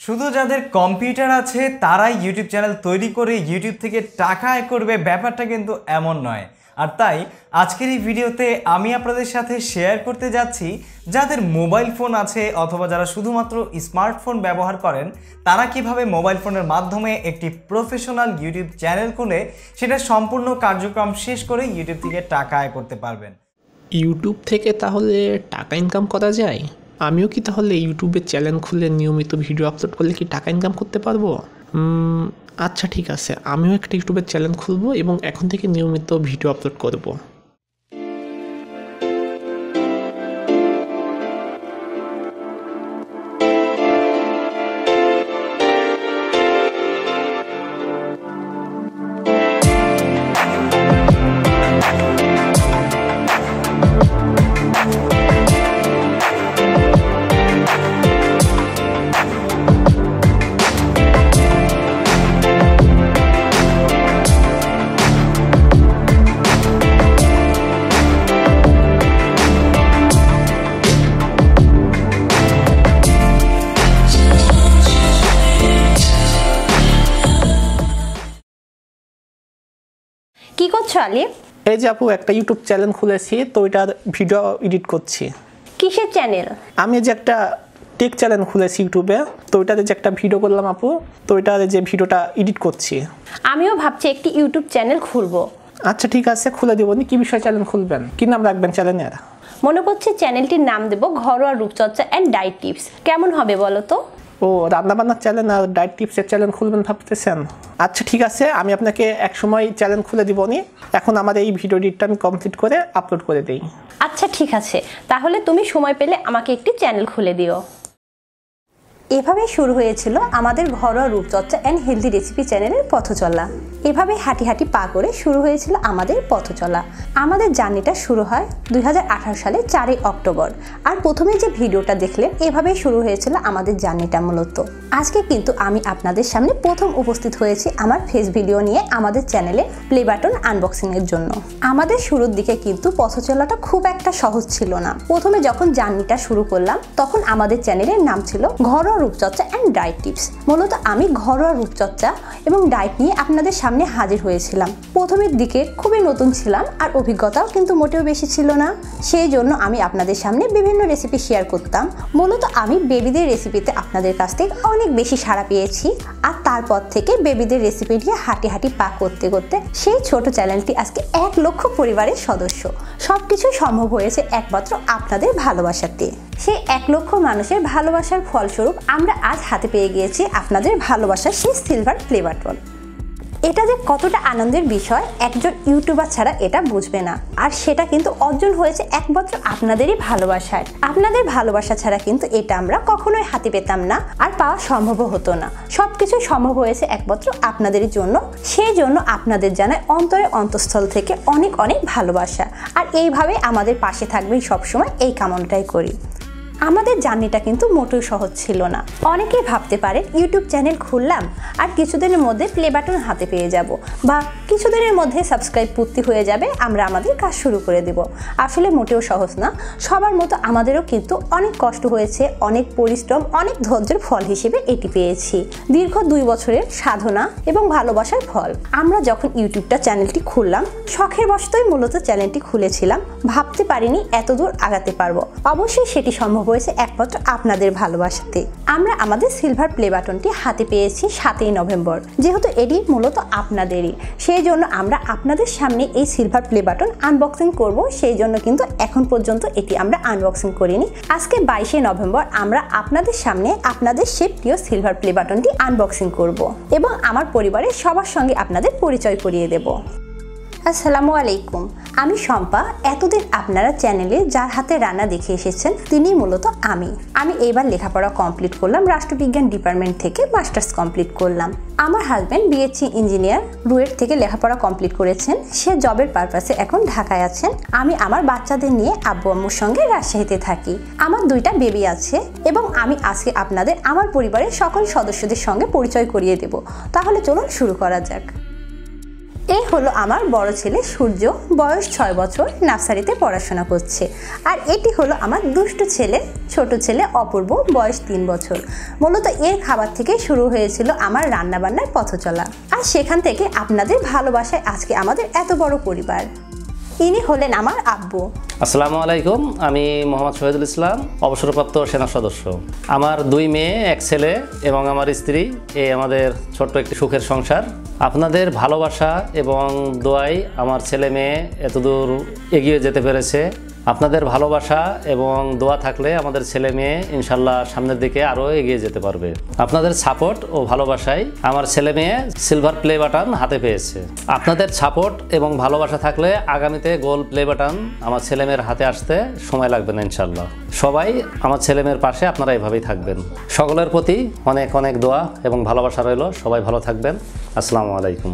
শুধু যাদের কম্পিউটার আছে তারাই ইউটিউব চ্যানেল তৈরি করে ইউটিউব থেকে টাকা আয় করবে, ব্যাপারটা কিন্তু এমন নয়। আর তাই আজকের এই ভিডিওতে আমি আপনাদের সাথে শেয়ার করতে যাচ্ছি যাদের মোবাইল ফোন আছে অথবা যারা শুধুমাত্র স্মার্টফোন ব্যবহার করেন তারা কিভাবে মোবাইল ফোনের মাধ্যমে একটি প্রফেশনাল ইউটিউব চ্যানেল খুলে সেটা সম্পূর্ণ কার্যক্রম শেষ করে ইউটিউব থেকে টাকা আয় করতে পারবেন। ইউটিউব থেকে তাহলে টাকা ইনকাম করা যায়? আমিও কি তাহলে ইউটিউবে চ্যানেল খুলে নিয়মিত ভিডিও আপলোড করলে কি টাকা ইনকাম করতে পারবো? আচ্ছা ঠিক আছে, আমিও একটা ইউটিউবের চ্যানেল খুলবো এবং এখন থেকে নিয়মিত ভিডিও আপলোড করব। কি করছো আলিফ? এই যে আপু, একটা ইউটিউব চ্যানেল খুলেছি, তো ওইটার ভিডিও এডিট করছি। কিসের চ্যানেল? আমি যে একটা টেক চ্যানেল খুলেছি ইউটিউবে, তো ওইটাতে যে একটা ভিডিও করলাম আপু, তো ওইটাতে যে ভিডিওটা এডিট করছি। আমিও ভাবছি একটি ইউটিউব চ্যানেল খুলবো। আচ্ছা ঠিক আছে, খুলে দেবো। কি বিষয় চ্যানেল খুলবেন? কি নাম রাখবেন চ্যানেলের? মনে করছে চ্যানেলটির নাম দেব ঘরোয়া রূপচর্চা অ্যান্ড ডায়েট টিপস। কেমন হবে বলো তো? ও, রান্নাবান্নার চ্যানেল আর ডায়েট টিপসের চ্যানেল খুলবেন ভাবতেছেন? আচ্ছা ঠিক আছে, আমি আপনাকে এক সময় চ্যানেল খুলে দিব নি। এখন আমার এই ভিডিও এডিটটা আমি কমপ্লিট করে আপলোড করে দিই। আচ্ছা ঠিক আছে, তাহলে তুমি সময় পেলে আমাকে একটি চ্যানেল খুলে দিও। এভাবে শুরু হয়েছিল আমাদের ঘরোয়া রূপচর্চা অ্যান্ড হেলদি রেসিপি চ্যানেলের পথচলা। এভাবে হাঁটি হাঁটি পা করে শুরু হয়েছিল আমাদের পথচলা। আমাদের জার্নিটা শুরু হয় 2018 সালে 4 অক্টোবর। আর প্রথমে যে ভিডিওটা দেখলেন, এভাবেই শুরু হয়েছিল আমাদের জার্নিটা মূলত। আজকে কিন্তু আমি আপনাদের সামনে প্রথম উপস্থিত হয়েছি আমার ফেস ভিডিও নিয়ে আমাদের চ্যানেলে প্লে বাটন আনবক্সিংয়ের জন্য। আমাদের শুরুর দিকে কিন্তু পথচলাটা খুব একটা সহজ ছিল না। প্রথমে যখন জার্নিটা শুরু করলাম তখন আমাদের চ্যানেলের নাম ছিল ঘরোয়া রূপচর্চা অ্যান্ড ডায়েট টিপস। মূলত আমি ঘরোয়া রূপচর্চা এবং ডায়েট নিয়ে আপনাদের সামনে হাজির হয়েছিলাম। প্রথমের দিকে খুবই নতুন ছিলাম আর অভিজ্ঞতাও কিন্তু মোটেও বেশি ছিল না। সেই জন্য আমি আপনাদের সামনে বিভিন্ন রেসিপি শেয়ার করতাম। মূলত আমি বেবিদের রেসিপিতে আপনাদের কাছ থেকে অনেক বেশি সাড়া পেয়েছি। আর তারপর থেকে বেবিদের রেসিপি নিয়ে হাঁটি হাঁটি পা করতে করতে সেই ছোট চ্যানেলটি আজকে 1 লক্ষ পরিবারের সদস্য। সবকিছু সম্ভব হয়েছে একমাত্র আপনাদের ভালোবাসাতে। সেই 1 লক্ষ মানুষের ভালোবাসার ফলস্বরূপ আমরা আজ হাতে পেয়ে গিয়েছি আপনাদের ভালোবাসার সেই সিলভার প্লে বাটন। এটা যে কতটা আনন্দের বিষয় একজন ইউটিউবার ছাড়া এটা বুঝবে না। আর সেটা কিন্তু অর্জন হয়েছে একমাত্র আপনাদেরই ভালোবাসায়। আপনাদের ভালোবাসা ছাড়া কিন্তু এটা আমরা কখনোই হাতে পেতাম না, আর পাওয়া সম্ভব হতো না। সবকিছু সম্ভব হয়েছে একমাত্র আপনাদেরই জন্য। সেই জন্য আপনাদের জানাই অন্তরে অন্তঃস্থল থেকে অনেক অনেক ভালোবাসা। আর এইভাবে আমাদের পাশে থাকবেন সবসময়, এই কামনাটাই করি। আমাদের জার্নিটা কিন্তু মোটেও সহজ ছিল না। অনেকেই ভাবতে পারে ইউটিউব চ্যানেল খুললাম আর কিছুদিনের মধ্যে প্লে বাটন হাতে পেয়ে যাব, বা কিছুদিনের মধ্যে সাবস্ক্রাইব পূর্তি হয়ে যাবে, আমরা আমাদের কাজ শুরু করে দেব। আসলে মোটেও সহজ না। সবার মতো আমাদেরও কিন্তু অনেক কষ্ট হয়েছে, অনেক পরিশ্রম, অনেক ধৈর্যের ফল হিসেবে এটি পেয়েছি। দীর্ঘ 2 বছরের সাধনা এবং ভালোবাসার ফল। আমরা যখন ইউটিউবটা চ্যানেলটি খুললাম, শখের বশতই মূলত চ্যানেলটি খুলেছিলাম। ভাবতে পারিনি এতদূর আগাতে পারবো। অবশ্যই সেটি সম্ভব হয়েছে একমাত্র আপনাদের ভালোবাসাতে। আমরা আমাদের সিলভার প্লে বাটনটি হাতে পেয়েছি 7 নভেম্বর। যেহেতু এটি মূলত আপনাদেরই, সেই জন্য আমরা আপনাদের সামনে এই সিলভার প্লে বাটন আনবক্সিং করব। সেই জন্য কিন্তু এখন পর্যন্ত এটি আমরা আনবক্সিং করিনি। আজকে 22 নভেম্বর আমরা আপনাদের সামনে আপনাদের সেই প্রিয় সিলভার প্লে বাটনটি আনবক্সিং করব এবং আমার পরিবারের সবার সঙ্গে আপনাদের পরিচয় করিয়ে দেব। আসসালামু আলাইকুম, আমি শম্পা। এতদিন আপনারা চ্যানেলে যার হাতে রান্না দেখে এসেছেন তিনি মূলত আমি এইবার লেখাপড়া কমপ্লিট করলাম। রাষ্ট্রবিজ্ঞান ডিপার্টমেন্ট থেকে মাস্টার্স কমপ্লিট করলাম। আমার হাজব্যান্ড বিএসসি ইঞ্জিনিয়ার, রুয়েট থেকে লেখাপড়া কমপ্লিট করেছেন। সে জবের পারপাসে এখন ঢাকায় আছেন। আমি আমার বাচ্চাদের নিয়ে আব্বু আম্মুর সঙ্গে রাজশাহীতে থাকি। আমার 2টা বেবি আছে এবং আমি আজকে আপনাদের আমার পরিবারের সকল সদস্যদের সঙ্গে পরিচয় করিয়ে দেব। তাহলে চলুন শুরু করা যাক। এই হলো আমার বড় ছেলে সূর্য, বয়স 6 বছর, নার্সারিতে পড়াশোনা করছে। আর এটি হলো আমার দুষ্টু ছেলে, ছোট ছেলে অপূর্ব, বয়স 3 বছর। মূলত এর খাবার থেকে শুরু হয়েছিল আমার রান্নাবান্নার পথ চলা, আর সেখান থেকে আপনাদের ভালোবাসায় আজকে আমাদের এত বড় পরিবার। ইনি হলেন আমার আব্বু। আসসালামু আলাইকুম, আমি মোহাম্মদ শহীদুল ইসলাম, অবসরপ্রাপ্ত সেনা সদস্য। আমার 2 মেয়ে, 1 ছেলে এবং আমার স্ত্রী। এই আমাদের ছোট্ট একটি সুখের সংসার। আপনাদের ভালোবাসা এবং দোয়ায় আমার ছেলে মেয়ে এতদূর এগিয়ে যেতে পেরেছে। আপনাদের ভালোবাসা এবং দোয়া থাকলে আমাদের ছেলে মেয়ে ইনশাল্লাহ সামনের দিকে আরও এগিয়ে যেতে পারবে। আপনাদের সাপোর্ট ও ভালোবাসায় আমার ছেলে মেয়ে সিলভার প্লে বাটন হাতে পেয়েছে। আপনাদের সাপোর্ট এবং ভালোবাসা থাকলে আগামীতে গোল্ড প্লে বাটন আমার ছেলে মেয়ের হাতে আসতে সময় লাগবে না ইনশাল্লাহ। সবাই আমার ছেলে মেয়ের পাশে আপনারা এভাবেই থাকবেন। সকলের প্রতি অনেক অনেক দোয়া এবং ভালোবাসা রইল। সবাই ভালো থাকবেন। আসসালামু আলাইকুম।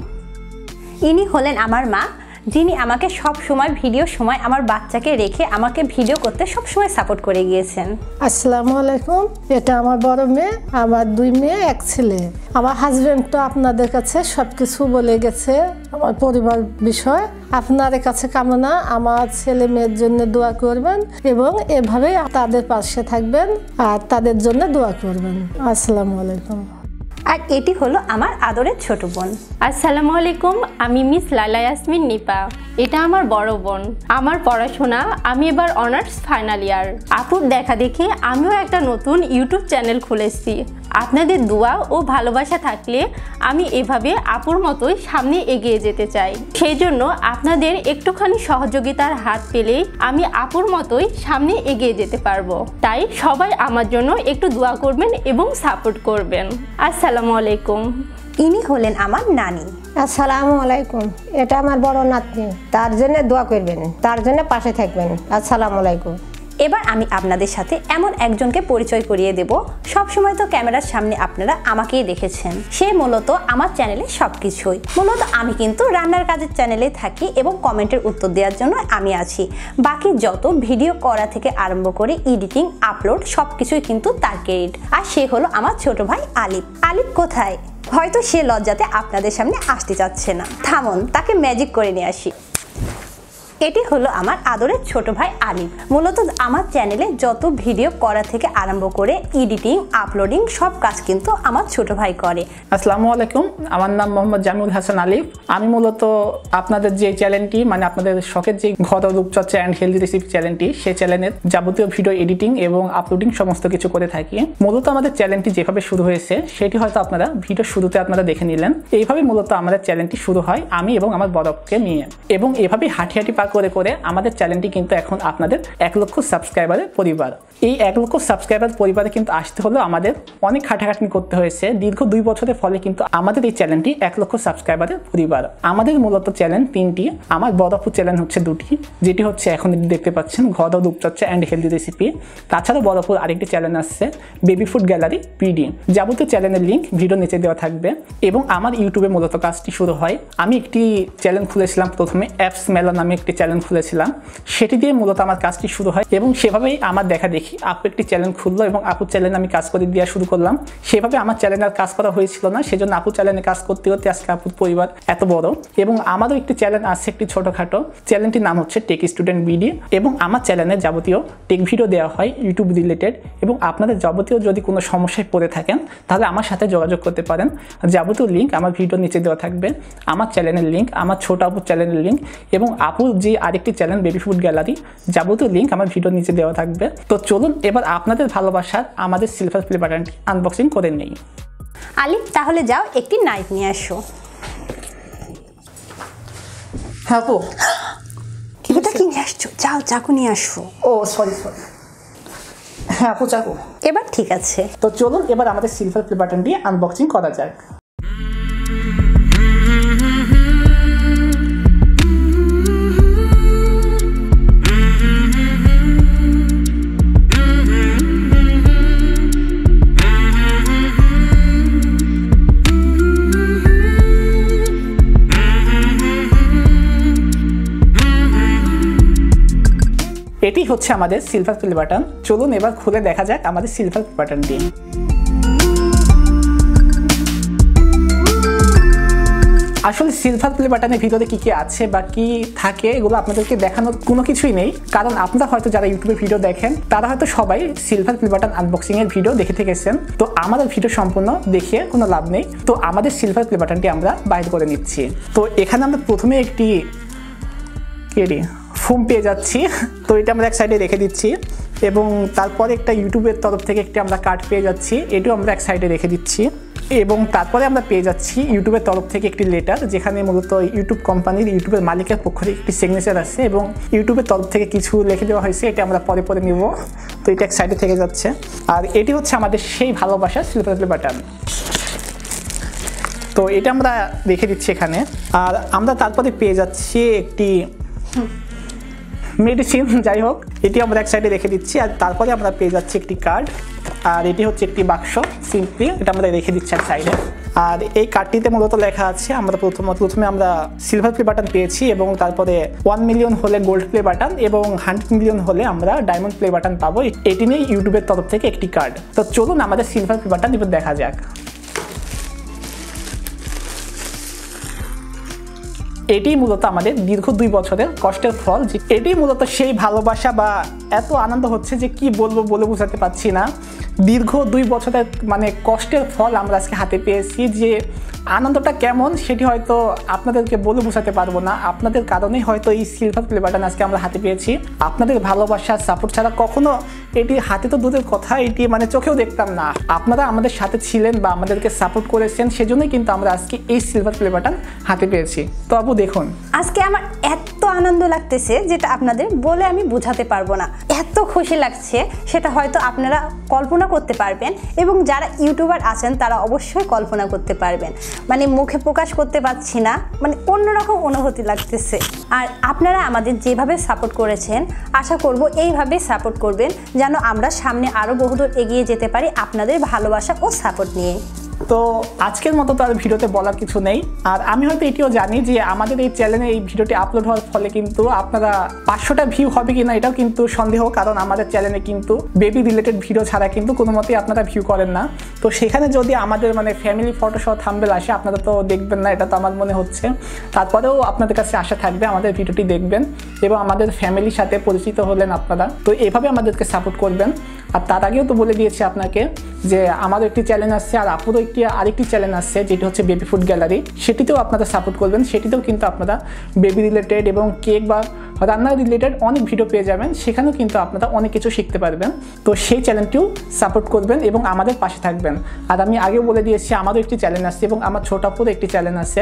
ইনি হলেন আমার মা, যিনি আমাকে সব সময় ভিডিওর সময় আমার বাচ্চাকে রেখে আমাকে ভিডিও করতে সব সময় সাপোর্ট করে গিয়েছেন। আসসালামু আলাইকুম। এটা আমার বড় মেয়ে, আমার 2 মেয়ে 1 ছেলে। আমার হাজবেন্ড তো আপনাদের কাছে সবকিছু বলে গেছে আমার পরিবার বিষয়। আপনাদের কাছে কামনা আমার ছেলে মেয়ের জন্য দোয়া করবেন এবং এভাবেই তাদের পাশে থাকবেন আর তাদের জন্য দোয়া করবেন। আসসালামু আলাইকুম। আর এটি হলো আমার আদরের ছোট বোন। আসসালামু আলাইকুম, আমি মিস লাইলা ইয়াসমিন নিপা। এটা আমার বড় বোন। আমার পড়াশোনা, আমি এবার অনার্স ফাইনাল ইয়ার। আপুর দেখা দেখে আমিও একটা নতুন ইউটিউব চ্যানেল খুলেছি। আপনাদের দোয়া ও ভালোবাসা থাকলে আমি এভাবে আপুর মতোই সামনে এগিয়ে যেতে চাই। সেই জন্য আপনাদের একটুখানি সহযোগিতার হাত পেলেই আমি আপুর মতোই সামনে এগিয়ে যেতে পারবো। তাই সবাই আমার জন্য একটু দোয়া করবেন এবং সাপোর্ট করবেন। আসসালামু আলাইকুম। ইনি হলেন আমার নানি। আসসালামু আলাইকুম। এটা আমার বড় নাতনি, তার জন্য দোয়া করবেন, তার জন্য পাশে থাকবেন। আসসালামু আলাইকুম। এবার আমি আপনাদের সাথে এমন একজনকে পরিচয় করিয়ে দেব। সবসময় তো ক্যামেরার সামনে আপনারা আমাকেই দেখেছেন। সে মূলত আমার চ্যানেলে সবকিছুই। মূলত আমি কিন্তু রান্নার কাজের চ্যানেলে থাকি এবং কমেন্টের উত্তর দেওয়ার জন্য আমি আছি। বাকি যত ভিডিও করা থেকে আরম্ভ করে এডিটিং, আপলোড সবকিছুই কিন্তু তার ক্রেডিট। আর সে হলো আমার ছোট ভাই আলিফ। আলিফ কোথায়? হয়তো সে লজ্জাতে আপনাদের সামনে আসতে চাচ্ছে না। থামুন, তাকে ম্যাজিক করে নিয়ে আসি। এটি হলো আমার আদরের ছোট ভাই আলিফ। মূলত আমার চ্যানেলে যত ভিডিও করা থেকে আরম্ভ করে এডিটিং, আপলোডিং সব কাজ কিন্তু আমার ছোট ভাই করে। আসসালামু আলাইকুম, আমার নাম মোহাম্মদ জামিউল হাসান আলিফ। আমি মূলত আপনাদের যে চ্যানেলটি, মানে আপনাদের শখের যে ঘরোয়া রূপচর্চা অ্যান্ড হেলদি রেসিপি চ্যানেলটি, সেই চ্যানেলের যাবতীয় ভিডিও এডিটিং এবং আপলোডিং সমস্ত কিছু করে থাকি। মূলত আমাদের চ্যানেলটি যেভাবে শুরু হয়েছে সেটি হয়তো আপনারা ভিডিও শুরুতে আপনারা দেখে নিলেন। এইভাবে মূলত আমাদের চ্যানেলটি শুরু হয় আমি এবং আমার বড়কে নিয়ে, এবং এভাবে হাঁটি হাঁটি পা করে করে আমাদের চ্যানেলটি কিন্তু এখন আপনাদের 1 লক্ষ সাবস্ক্রাইবারের পরিবার। এই 1 লক্ষ সাবস্ক্রাইবার পরিবারে কিন্তু আসতে হলেও আমাদের অনেক খাটাখাটনি করতে হয়েছে। দীর্ঘ 2 বছরের ফলে কিন্তু আমাদের এই চ্যানেলটি 1 লক্ষ সাবস্ক্রাইবারের পরিবার। আমাদের মূলত চ্যানেল 3টি। আমার বড়পুর চ্যানেল হচ্ছে 2টি, যেটি হচ্ছে এখন দেখতে পাচ্ছেন ঘরোয়া রূপচর্চা অ্যান্ড হেলদি রেসিপি। তাছাড়া বড়পুর আরেকটি চ্যানেল আসছে বেবি ফুড গ্যালারি পিডি। যাবতীয় চ্যানেলের লিঙ্ক ভিডিও নিচে দেওয়া থাকবে। এবং আমার ইউটিউবে মূলত কাজটি শুরু হয়, আমি একটি চ্যানেল খুলেছিলাম প্রথমে, অ্যাপস মেলা নামে একটি চ্যানেল খুলেছিলাম। সেটি দিয়ে মূলত আমার কাজটি শুরু হয় এবং সেভাবেই আমার দেখা দেখি আপু একটি চ্যানেল খুললো এবং আপুর চ্যানেলে আমি কাজ করে দেওয়া শুরু করলাম। সেভাবে আমার চ্যানেলে আর কাজ করা হয়েছিল না, সেজন্য আপু চ্যানেলে কাজ করতে করতে আজকে আপুর পরিবার এত বড়। এবং আমারও একটি চ্যানেল আছে, একটি ছোটোখাটো। চ্যানেলটির নাম হচ্ছে টেক স্টুডেন্ট বিডি। এবং আমার চ্যানেলে যাবতীয় টেক ভিডিও দেওয়া হয় ইউটিউব রিলেটেড। এবং আপনাদের যাবতীয় যদি কোনো সমস্যায় পড়ে থাকেন তাহলে আমার সাথে যোগাযোগ করতে পারেন। যাবতীয় লিঙ্ক আমার ভিডিওর নিচে দেওয়া থাকবে। আমার চ্যানেলের লিঙ্ক, আমার ছোট আপুর চ্যানেলের লিঙ্ক এবং আপুর যে আরেকটি চ্যানেল বেবি ফুড গ্যালারি, যাবতীয় লিঙ্ক আমার ভিডিওর নিচে দেওয়া থাকবে। তো চলুন এবার আপনাদের ভালোবাসার আমাদের সিলভার প্লে বাটনটি আনবক্সিং করে নেই। আলিফ, তাহলে যাও একটি নাইফ নিয়ে আসো। হ্যাঁ আপু, এটা কি নিয়ে আসছো? যাও চাকু নিয়ে আসো। ও সরি। হ্যাঁ আপু, চাকু। এবার ঠিক আছে। তো চলুন এবার আমাদের সিলভার প্লে বাটনটি আনবক্সিং করা যাক। এটি হচ্ছে আমাদের সিলভার প্লে বাটন। চলুন এবার খুলে দেখা যাক আমাদের সিলভার প্লে বাটনটি। আসলে সিলভার প্লে বাটনের ভিতরে কি কি আছে বা কি থাকে এগুলো আপনাদেরকে দেখানোর কোনো কিছুই নেই, কারণ আপনারা হয়তো যারা ইউটিউবে ভিডিও দেখেন তারা হয়তো সবাই সিলভার প্লে বাটন আনবক্সিং এর ভিডিও দেখে থেকেছেন। তো আমাদের ভিডিও সম্পূর্ণ দেখিয়ে কোনো লাভ নেই। তো আমাদের সিলভার প্লে বাটনটি আমরা বাইর করে নিচ্ছি। তো এখানে আমরা প্রথমে একটি ফোম পেয়ে যাচ্ছি, তো এটা আমরা এক সাইডে রেখে দিচ্ছি এবং তারপরে একটা ইউটিউবের তরফ থেকে একটি আমরা কার্ড পেয়ে যাচ্ছি, এটাও আমরা এক সাইডে রেখে দিচ্ছি এবং তারপরে আমরা পেয়ে যাচ্ছি ইউটিউবের তরফ থেকে একটি লেটার, যেখানে মূলত ইউটিউব কোম্পানির ইউটিউবের মালিকের পক্ষ থেকে একটি সিগনেচার আছে এবং ইউটিউবের তরফ থেকে কিছু লিখে দেওয়া হয়েছে, এটা আমরা পরে পরে নিব। তো এটা এক সাইডে থেকে যাচ্ছে। আর এটি হচ্ছে আমাদের সেই ভালোবাসার সিলভার প্লে বাটন। তো এটা আমরা রেখে দিচ্ছি এখানে। আর আমরা তারপরে পেয়ে যাচ্ছি একটি মেডিসিন, যাই হোক এটি আমরা এক সাইডে রেখে দিচ্ছি। আর তারপরে আমরা পেয়ে যাচ্ছি একটি কার্ড, আর এটি হচ্ছে একটি বাক্স সিম্পলি, এটা আমরা রেখে দিচ্ছি এক সাইডে। আর এই কার্ডটিতে মূলত লেখা আছে আমরা প্রথমে আমরা সিলভার প্লে বাটন পেয়েছি এবং তারপরে 1 মিলিয়ন হলে গোল্ড প্লে বাটন এবং 100 মিলিয়ন হলে আমরা ডায়মন্ড প্লে বাটন পাবো। এটি নিয়ে ইউটিউবের তরফ থেকে একটি কার্ড। তো চলুন আমাদের সিলভার প্লে বাটন এবার দেখা যাক। এটি মূলত আমাদের দীর্ঘ 2 বছরের কষ্টের ফল। এটি মূলত সেই ভালোবাসা বা এত আনন্দ হচ্ছে যে কি বলবো বলে বোঝাতে পারছি না। দীর্ঘ 2 বছরের মানে কষ্টের ফল আমরা আজকে হাতে পেয়েছি। যে আনন্দটা কেমন সেটি হয়তো আপনাদেরকে বলে বোঝাতে পারবো না। আপনাদের কারণেই হয়তো এই সিলভার প্লে বাটন আজকে আমরা হাতে পেয়েছি। আপনাদের ভালোবাসা সাপোর্ট ছাড়া কখনো এটি হাতে তো দূরের কথা, এটি মানে চোখেও দেখতাম না। আপনারা আমাদের সাথে ছিলেন বা আমাদেরকে সাপোর্ট করেছেন, সেজন্যই কিন্তু আমরা আজকে এই সিলভার প্লে বাটন হাতে পেয়েছি। তো আপু দেখুন, আজকে আমার এত আনন্দ লাগতেছে যেটা আপনাদের বলে আমি বোঝাতে পারবো না। এত খুশি লাগছে সেটা হয়তো আপনারা কল্পনা করতে পারবেন এবং যারা ইউটিউবার আছেন তারা অবশ্যই কল্পনা করতে পারবেন। মানে মুখে প্রকাশ করতে পারছি না, মানে অন্যরকম অনুভূতি লাগতেছে। আর আপনারা আমাদের যেভাবে সাপোর্ট করেছেন আশা করব এইভাবে সাপোর্ট করবেন যেন আমরা সামনে আরও বহুদূর এগিয়ে যেতে পারি আপনাদের ভালোবাসা ও সাপোর্ট নিয়ে। তো আজকের মতো তো আর ভিডিওতে বলার কিছু নেই। আর আমি হয়তো এটিও জানি যে আমাদের এই চ্যানেলে এই ভিডিওটি আপলোড হওয়ার ফলে কিন্তু আপনারা 500টা ভিউ হবে কিনা এটাও কিন্তু সন্দেহ, কারণ আমাদের চ্যানেলে কিন্তু বেবি রিলেটেড ভিডিও ছাড়া কিন্তু কোনো মতেই আপনারা ভিউ করেন না। তো সেখানে যদি আমাদের মানে ফ্যামিলি ফটোসহ থাম্বনেল আসে আপনারা তো দেখবেন না, এটা তো আমার মনে হচ্ছে। তারপরেও আপনাদের কাছে আশা থাকবে আমাদের ভিডিওটি দেখবেন এবং আমাদের ফ্যামিলির সাথে পরিচিত হলেন আপনারা। তো এভাবে আমাদেরকে সাপোর্ট করবেন। আর তার আগেও তো বলে দিয়েছি আপনাকে যে আমাদের একটি চ্যানেল আসছে আর আপুরও আরেকটি চ্যানেল আসছে যেটি হচ্ছে বেবি ফুড গ্যালারি, সেটিতেও আপনারা সাপোর্ট করবেন। সেটিতেও কিন্তু আপনারা বেবি রিলেটেড এবং কেক বা রান্না রিলেটেড অনেক ভিডিও পেয়ে যাবেন, সেখানেও কিন্তু আপনারা অনেক কিছু শিখতে পারবেন। তো সেই চ্যানেলটিও সাপোর্ট করবেন এবং আমাদের পাশে থাকবেন। আর আমি আগেও বলে দিয়েছি আমারও একটি চ্যানেল আসছে এবং আমার ছোট আপুরও একটি চ্যানেল আছে,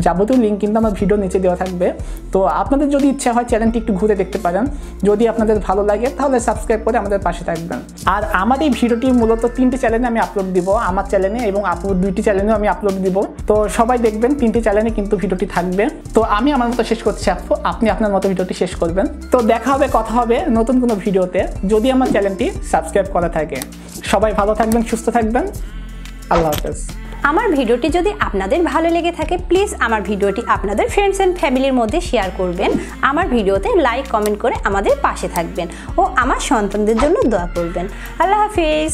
যাবতীয় লিঙ্ক কিন্তু আমার ভিডিও নিচে দেওয়া থাকবে। তো আপনাদের যদি ইচ্ছা হয় চ্যানেলটি একটু ঘুরে দেখতে পারেন, যদি আপনাদের ভালো লাগে তাহলে সাবস্ক্রাইব করে আমাদের পাশে থাকবেন। আর আমার এই ভিডিওটি মূলত 3টি চ্যানেলে আমি আপলোড দিব, আমার চ্যানেলে এবং আপুর 2টি চ্যানেলেও আমি আপলোড দিব। তো সবাই দেখবেন 3টি চ্যানেলে কিন্তু ভিডিওটি থাকবে। তো আমি আমার মতো শেষ করছি আপু, আপনি আপনার মতো ভিডিওটি শেষ করবেন। তো দেখা হবে, কথা হবে নতুন কোনো ভিডিওতে, যদি আমার চ্যানেলটি সাবস্ক্রাইব করা থাকে। সবাই ভালো থাকবেন, সুস্থ থাকবেন, আল্লাহ হাফেজ। আমার ভিডিওটি যদি আপনাদের ভালো লেগে থাকে প্লিজ আমার ভিডিওটি আপনাদের ফ্রেন্ডস অ্যান্ড ফ্যামিলির মধ্যে শেয়ার করবেন। আমার ভিডিওতে লাইক কমেন্ট করে আমাদের পাশে থাকবেন ও আমার সন্তানদের জন্য দোয়া করবেন। আল্লাহ হাফিজ।